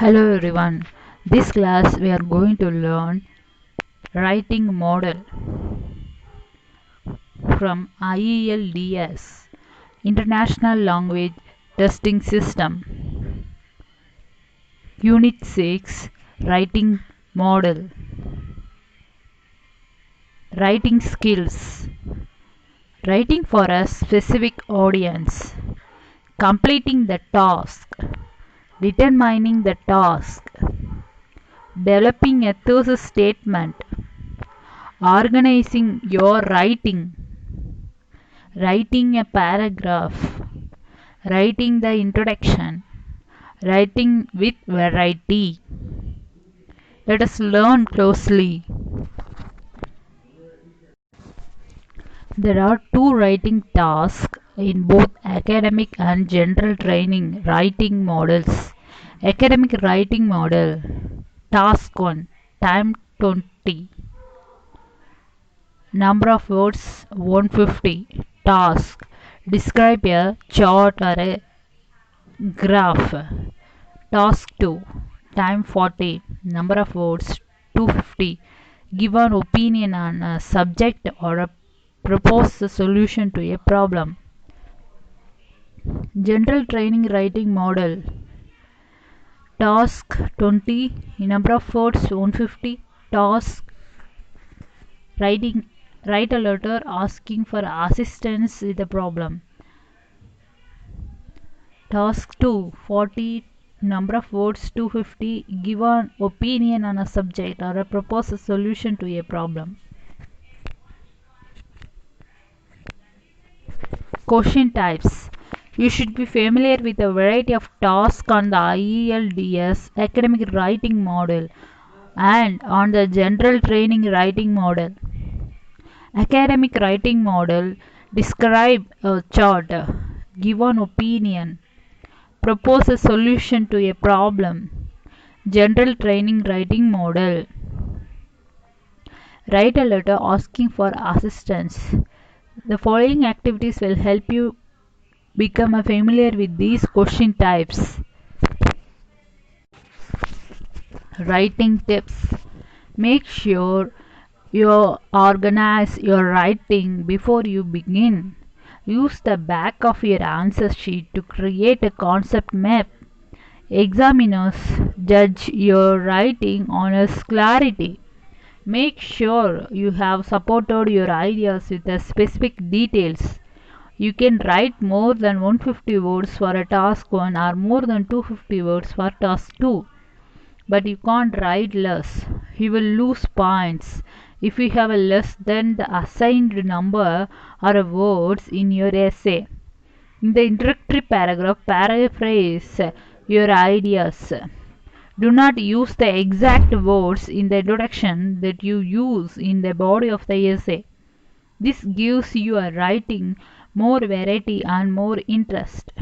Hello everyone. This class we are going to learn writing model from IELTS International Language Testing System. Unit 6 Writing Model. Writing skills. Writing for a specific audience. Completing the task. Determining the task. Developing a thesis statement. Organizing your writing. Writing a paragraph. Writing the introduction. Writing with variety. Let us learn closely. There are two writing tasks in both academic and general training writing models. Academic writing model. Task 1. Time 20. Number of words 150. Task. Describe a chart or a graph. Task 2. Time 40. Number of words 250. Give an opinion on a subject or propose a solution to a problem. General training writing model. Task 20. Number of words 150. Task. Write a letter asking for assistance with a problem. Task 2. 40. Number of words 250. Give an opinion on a subject or propose a solution to a problem. Question types. You should be familiar with a variety of tasks on the IELTS academic writing model and on the general training writing model. Academic writing model. Describe a chart. Give an opinion. Propose a solution to a problem. General training writing model. Write a letter asking for assistance. The following activities will help you become familiar with these question types. Writing tips. Make sure you organize your writing before you begin. Use the back of your answer sheet to create a concept map. Examiners judge your writing on its clarity. Make sure you have supported your ideas with the specific details. You can write more than 150 words for a task 1 or more than 250 words for task 2. But you can't write less. You will lose points if you have a less than the assigned number or words in your essay. In the introductory paragraph, paraphrase your ideas. Do not use the exact words in the introduction that you use in the body of the essay. This gives your writing more variety and more interest.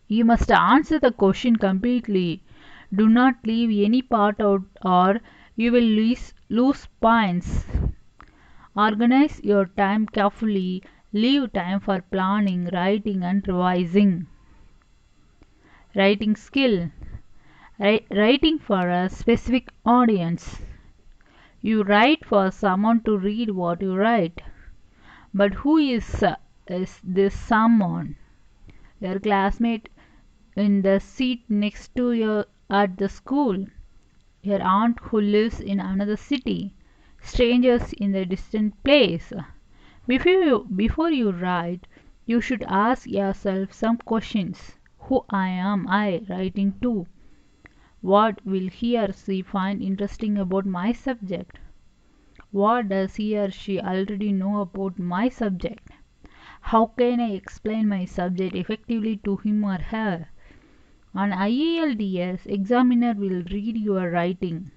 You must answer the question completely. Do not leave any part out or you will lose points. Organize your time carefully. Leave time for planning, writing and revising. Writing skill. Writing for a specific audience. You write for someone to read what you write. But who is this someone? Your classmate in the seat next to you at the school. Your aunt who lives in another city. Strangers in a distant place. Before you write, you should ask yourself some questions. Who am I writing to? What will he or she find interesting about my subject? What does he or she already know about my subject? How can I explain my subject effectively to him or her? An IELTS examiner will read your writing.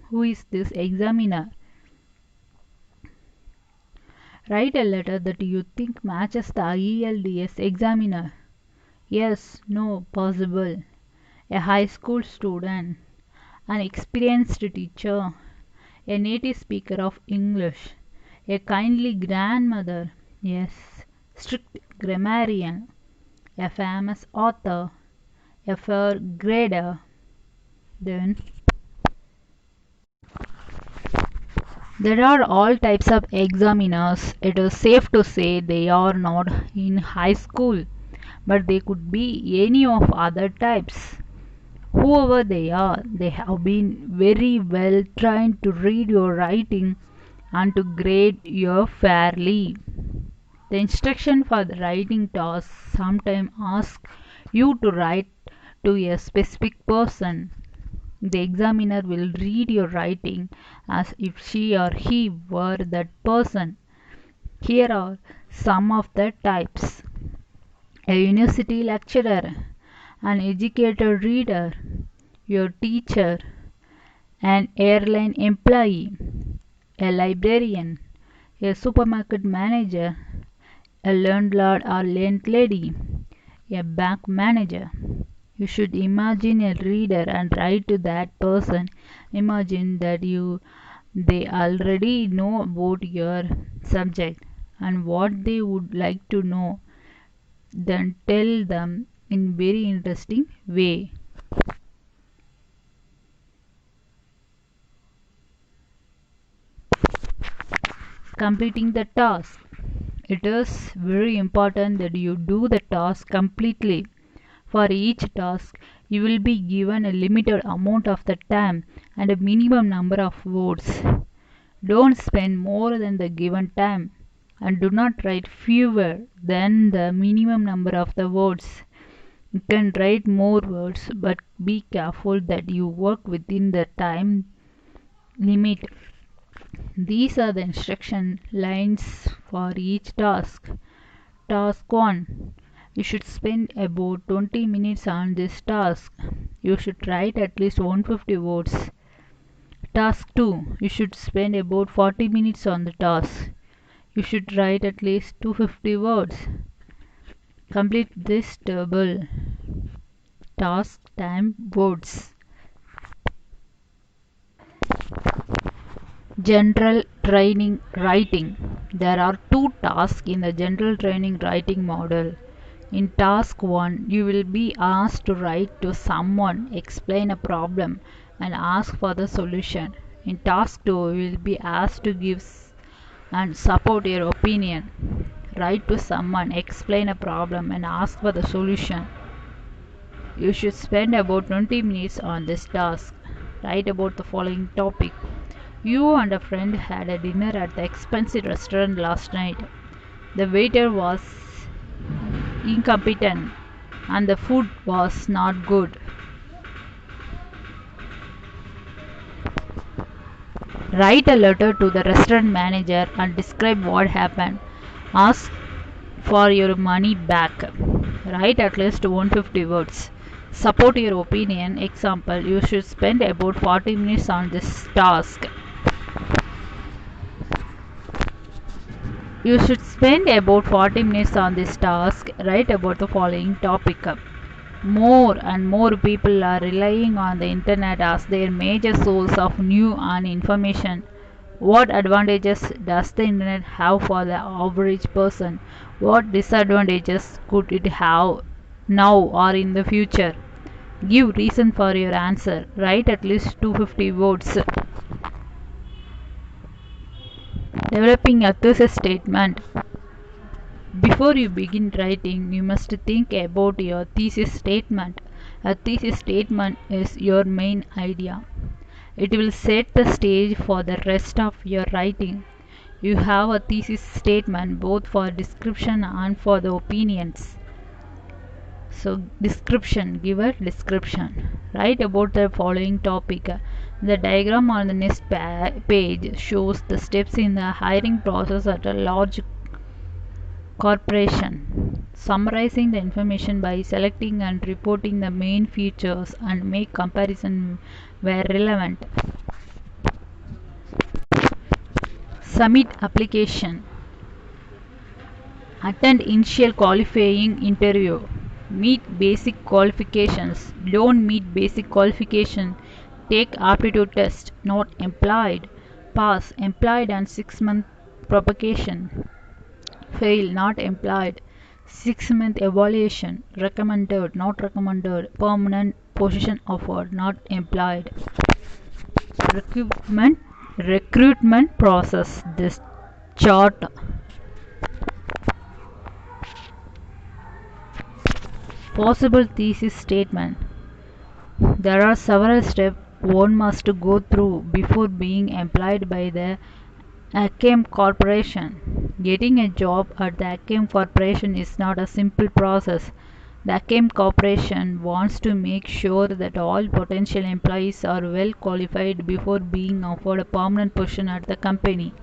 Who is this examiner? Write a letter that you think matches the IELTS examiner. Yes, no, possible. A high school student, an experienced teacher, a native speaker of English, a kindly grandmother, yes, strict grammarian, a famous author, a fair grader. Then there are all types of examiners. It is safe to say they are not in high school, but they could be any of other types. Whoever they are, they have been very well trained to read your writing and to grade you fairly. The instruction for the writing task sometimes asks you to write to a specific person. The examiner will read your writing as if she or he were that person. Here are some of the types: a university lecturer, an educated reader, your teacher, an airline employee, a librarian, a supermarket manager, a landlord or landlady, a bank manager. You should imagine a reader and write to that person. Imagine that they already know about your subject and what they would like to know. Then tell them in very interesting way. Completing the task. It is very important that you do the task completely. For each task, you will be given a limited amount of the time and a minimum number of words. Don't spend more than the given time and do not write fewer than the minimum number of the words. You can write more words, but be careful that you work within the time limit. These are the instruction lines for each task. Task 1. You should spend about 20 minutes on this task. You should write at least 150 words. Task 2. You should spend about 40 minutes on the task. You should write at least 250 words. Complete this table. Task time words. General training writing. There are two tasks in the general training writing model. In task 1, you will be asked to write to someone, explain a problem, and ask for the solution. In task 2, you will be asked to give and support your opinion. Write to someone, explain a problem, and ask for the solution. You should spend about 20 minutes on this task. Write about the following topic. You and a friend had a dinner at the expensive restaurant last night. The waiter was incompetent and the food was not good. Write a letter to the restaurant manager and describe what happened. Ask for your money back. Write at least 150 words. Support your opinion. Example, you should spend about 40 minutes on this task. You should spend about 40 minutes on this task. Write about the following topic. More and more people are relying on the internet as their major source of news and information. What advantages does the internet have for the average person? What disadvantages could it have now or in the future? Give reason for your answer. Write at least 250 words. Developing a thesis statement. Before you begin writing, you must think about your thesis statement. A thesis statement is your main idea. It will set the stage for the rest of your writing. You have a thesis statement both for description and for the opinions. So, description, give a description. Write about the following topic. The diagram on the next page shows the steps in the hiring process at a large corporation. Summarizing the information by selecting and reporting the main features and make comparison where relevant. Submit application. Attend initial qualifying interview. Meet basic qualifications. Don't meet basic qualification. Take aptitude test. Not employed. Pass. Employed and 6-month probation. Fail. Not employed. 6-month evaluation. Recommended. Not recommended. Permanent. position offered, not employed. Recruitment process. This chart. Possible thesis statement. There are several steps one must go through before being employed by the Acme Corporation. Getting a job at the Acme Corporation is not a simple process. The Acme Corporation wants to make sure that all potential employees are well qualified before being offered a permanent position at the company.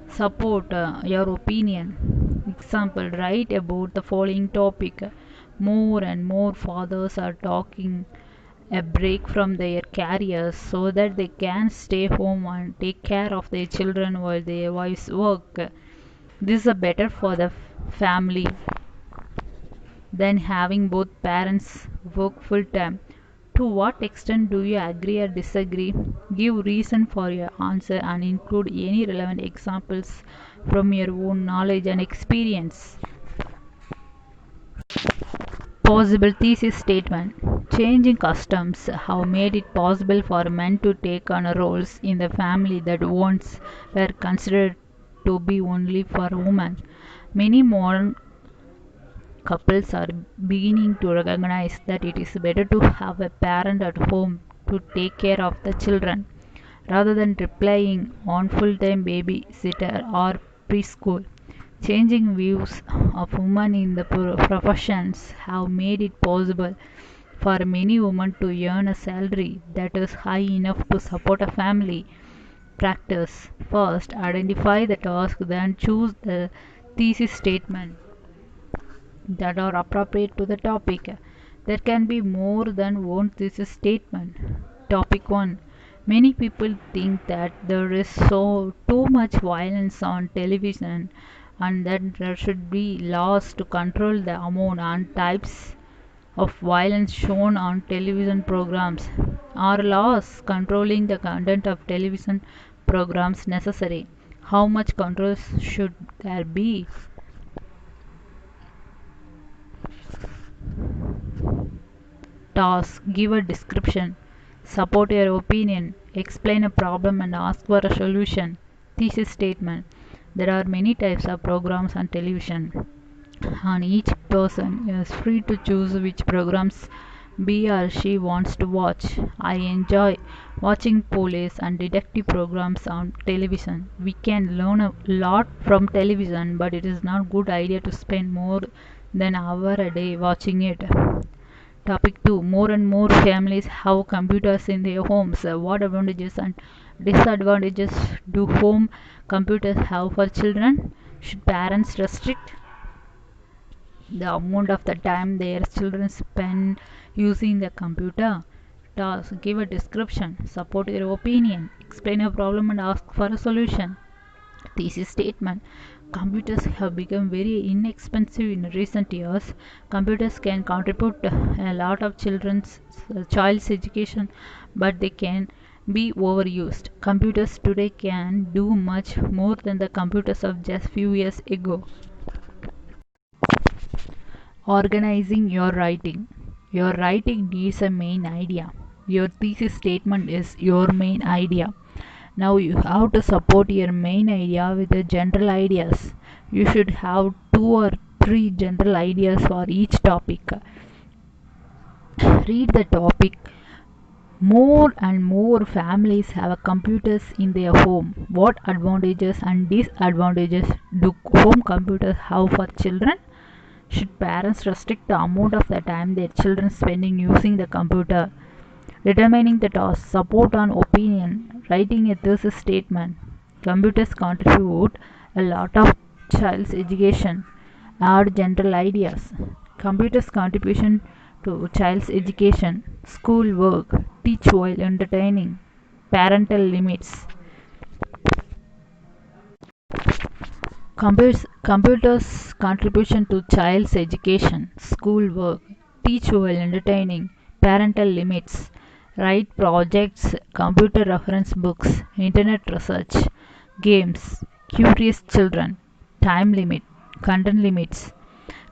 Support your opinion. Example, write about the following topic. More and more fathers are taking a break from their careers so that they can stay home and take care of their children while their wives work. This is better for the family than having both parents work full time. To what extent do you agree or disagree? Give reason for your answer and include any relevant examples from your own knowledge and experience. Possible thesis statement. Changing customs have made it possible for men to take on roles in the family that once were considered to be only for women. Many modern couples are beginning to recognize that it is better to have a parent at home to take care of the children rather than relying on full-time babysitter or preschool. Changing views of women in the professions have made it possible for many women to earn a salary that is high enough to support a family. Practice. First, identify the task, then choose the thesis statement that are appropriate to the topic. There can be more than one thesis statement. Topic 1. Many people think that there is too much violence on television and that there should be laws to control the amount and types of violence shown on television programs. Are laws controlling the content of television programs necessary? How much control should there be? Task. Give a description. Support your opinion. Explain a problem and ask for a solution. Thesis statement. There are many types of programs on television, and each person is free to choose which programs he or she wants to watch. I enjoy watching police and detective programs on television. We can learn a lot from television, but it is not a good idea to spend more than an hour a day watching it. Topic 2. More and more families have computers in their homes. What advantages and disadvantages do home computers have for children? Should parents restrict the amount of the time their children spend using the computer? Task. Give a description. Support your opinion. Explain a problem and ask for a solution. Thesis statement. Computers have become very inexpensive in recent years. Computers can contribute a lot of child's education, but they can be overused. Computers today can do much more than the computers of just few years ago. Organizing your writing. Your writing needs a main idea. Your thesis statement is your main idea. Now you have to support your main idea with the general ideas. You should have 2 or 3 general ideas for each topic. Read the topic. More and more families have computers in their home. What advantages and disadvantages do home computers have for children? Should parents restrict the amount of the time their children spending using the computer? Determining the task. Support on opinion. Writing a thesis statement. Computers contribute a lot of child's education. Add general ideas. Computers contribution to child's education. School work. Teach while entertaining. Parental limits. Computers contribution to child's education. School work. Teach while entertaining. Parental limits. Write projects, computer reference books, internet research, games, curious children, time limit, content limits.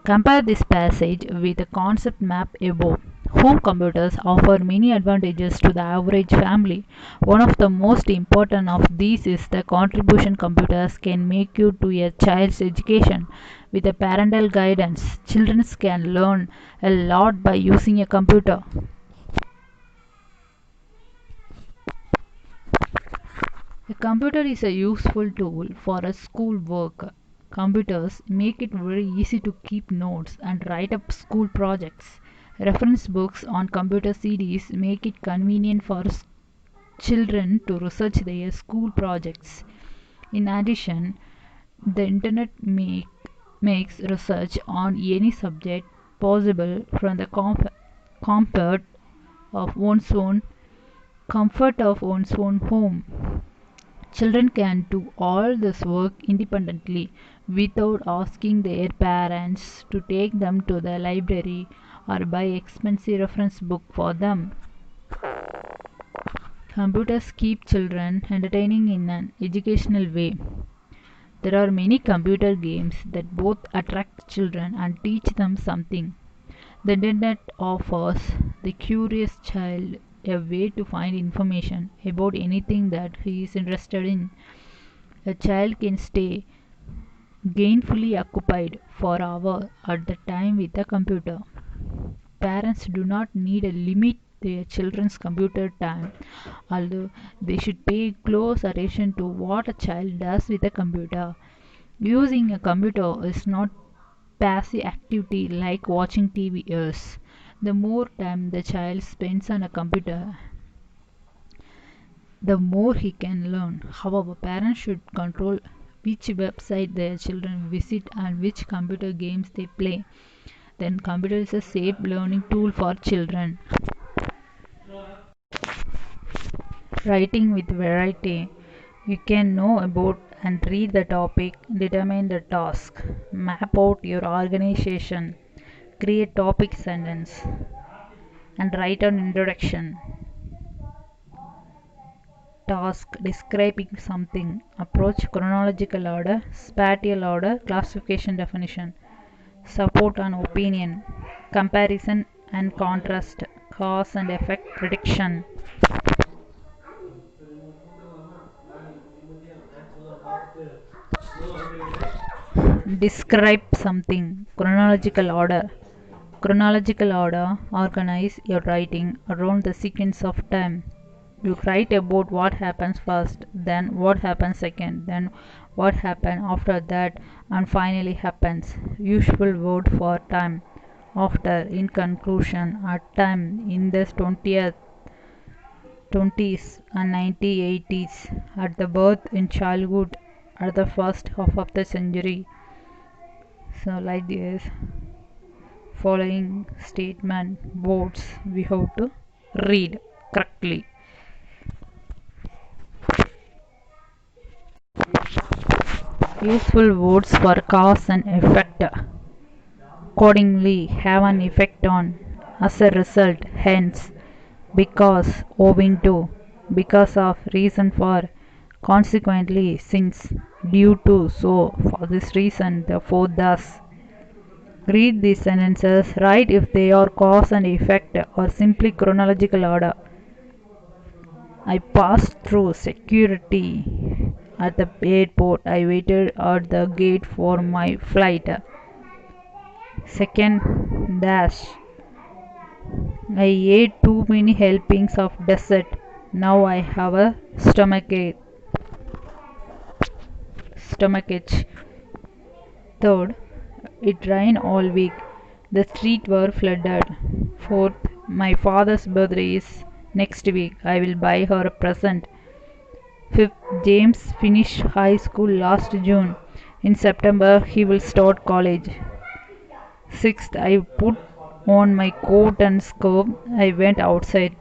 Compare this passage with the concept map above. Home computers offer many advantages to the average family. One of the most important of these is the contribution computers can make you to a child's education. With a parental guidance, children can learn a lot by using a computer. A computer is a useful tool for a school work. Computers make it very easy to keep notes and write up school projects. Reference books on computer CDs make it convenient for children to research their school projects. In addition, the internet makes research on any subject possible from the comfort of one's own home. Children can do all this work independently without asking their parents to take them to the library or buy expensive reference book for them. Computers keep children entertaining in an educational way. There are many computer games that both attract children and teach them something. The internet offers the curious child a way to find information about anything that he is interested in. A child can stay gainfully occupied for hours at a time with a computer. Parents do not need to limit their children's computer time, although they should pay close attention to what a child does with a computer. Using a computer is not passive activity like watching TV is. The more time the child spends on a computer, the more he can learn. However, parents should control which website their children visit and which computer games they play. Then computer is a safe learning tool for children. Writing with variety. You can know about and read the topic, determine the task, map out your organization, create topic sentence, and write an introduction. Task describing something, approach chronological order, spatial order, classification definition, support and opinion, comparison and contrast, cause and effect prediction. Describe something, chronological order. Chronological order organize your writing around the sequence of time. You write about what happens first, then what happens second, then what happened after that, and finally happens. Usual word for time. After, in conclusion, at time, in the 20s and 1980s, at the birth, in childhood, at the first half of the century. So, like this, following statement words we have to read correctly. Useful words for cause and effect. Accordingly, have an effect on, as a result, hence, because, owing to, because of, reason for, consequently, since, due to, so, for this reason, therefore, thus. Read these sentences, write if they are cause and effect or simply chronological order. I passed through security at the airport. I waited at the gate for my flight. Second dash. I ate too many helpings of dessert. Now I have a stomachache. Third, it rained all week. The streets were flooded. Fourth, my father's birthday is next week. I will buy her a present. Fifth, James finished high school last June. In September, he will start college. Sixth, I put on my coat and scarf. I went outside.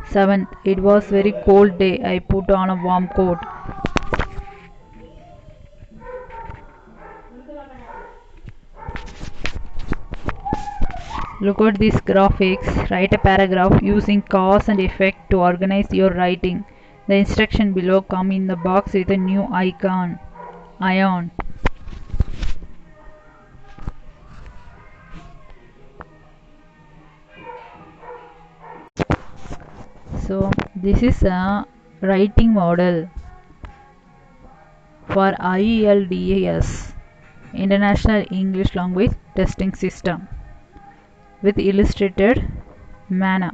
Seventh, it was very cold day. I put on a warm coat. Look at these graphics. Write a paragraph using cause and effect to organize your writing. The instruction below come in the box with a new ion. So this is a writing model for IELTS, International English Language Testing System, with illustrated manner.